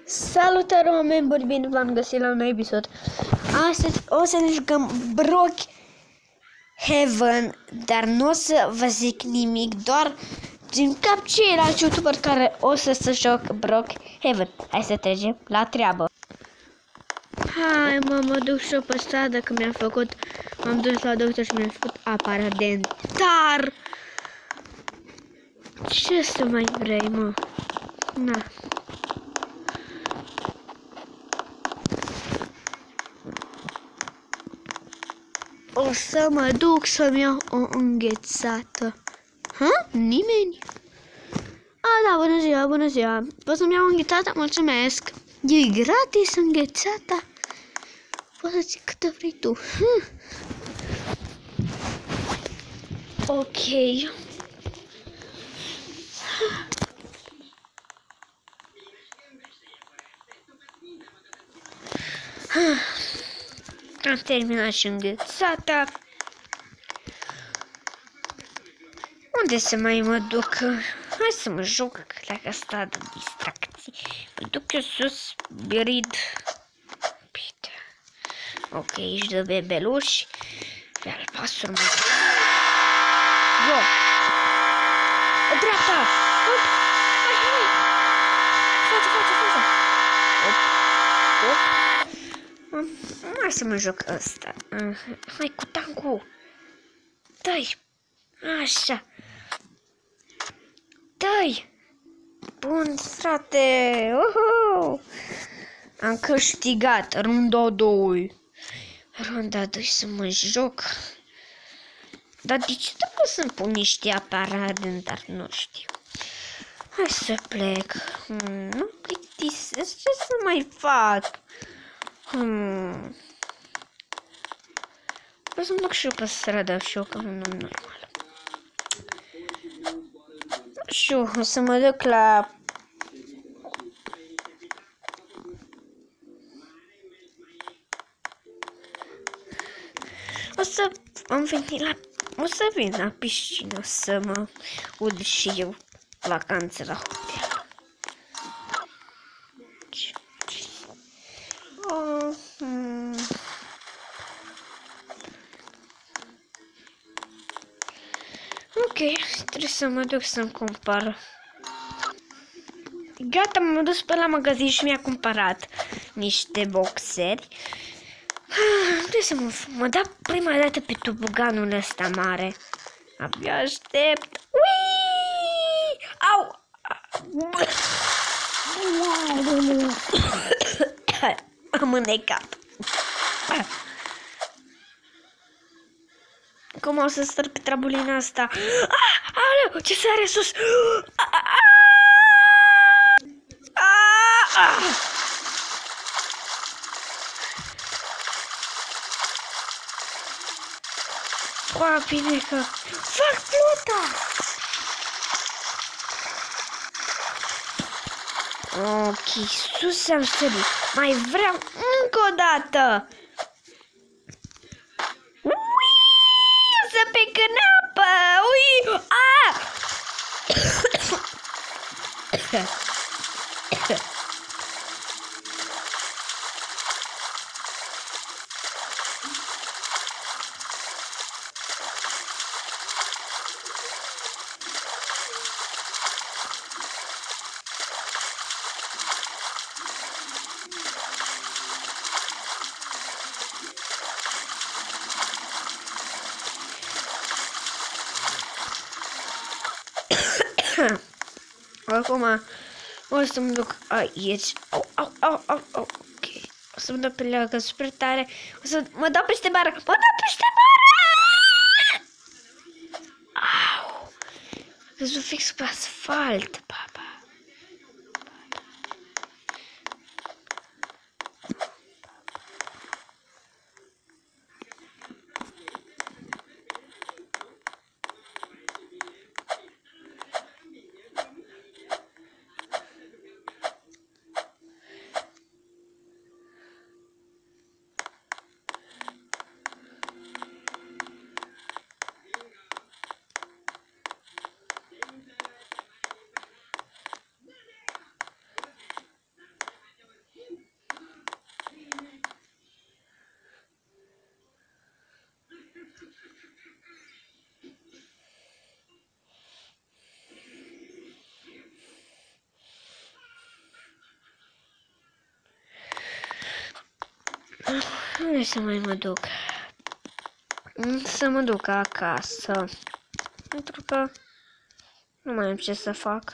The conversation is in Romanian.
Salutare oameni buni, bine v-am găsit la un nou episod. Astăzi o să ne jucăm Brookhaven, dar nu o să vă zic nimic, doar din cap ceilalți youtuberi care o să se joc Brookhaven. Hai să trecem la treabă. Hai mă duc și eu pe stradă că m-am dus la doctor și mi-am făcut aparat dentar. Ce să mai vrei, mă? Na. O să mă duc să-mi iau o înghețată. Ha? Nimeni? A, da, bună ziua, bună ziua. Pot să-mi iau o înghețată? Mulțumesc. E gratis înghețata? Poți să ții câtă vrei tu. Ok. Am terminat și înghețata. Unde să mai mă duc? Hai să mă joc la asta de distracții. Mă duc eu sus, birid. Ok, aici de bebeluși. Pe albastru mă duc. Yo! În dreapta! Hop! Hai! Față! Hop! Hai să mă joc ăsta. Hai cu tancul! Dă-i! Așa! Dă-i! Bun, frate! Am câștigat runda 2. Runda 2 să mă joc. Dar de ce trebuie să-mi pun niște aparate dentar? Nu știu. Hai să plec. Nu plictisesc. Ce să mai fac? Vreau să-mi duc și eu pe stradă și eu ca un om normal. Nu știu, o să mă duc la... O să vin la piscină să mă ud și eu vacanță la hotel. Ok, trebuie să mă duc să-mi cumpăr. Gata, m-am dus pe la magazin și mi-a cumpărat niște boxeri. Trebuie să mă dau prima dată pe toboganul ăsta mare. Abia aștept. Uii! Au! Am înnecat. Cum o să star pe trambolina asta? Aoleu, ce sare sus! Oa, bine că fac pluta! Ok, sus am sărit. Mai vreau încă o dată. Ui, o să pe canapă. Ui, Acum o să mă duc aici. Ok. O să mă duc pe leagă super tare. O să mă dau peste bară. Mă dau peste bară! Au! Căzut fix pe asfalt, papa. Unde să mai mă duc? Să mă duc acasă. Pentru că nu mai am ce să fac.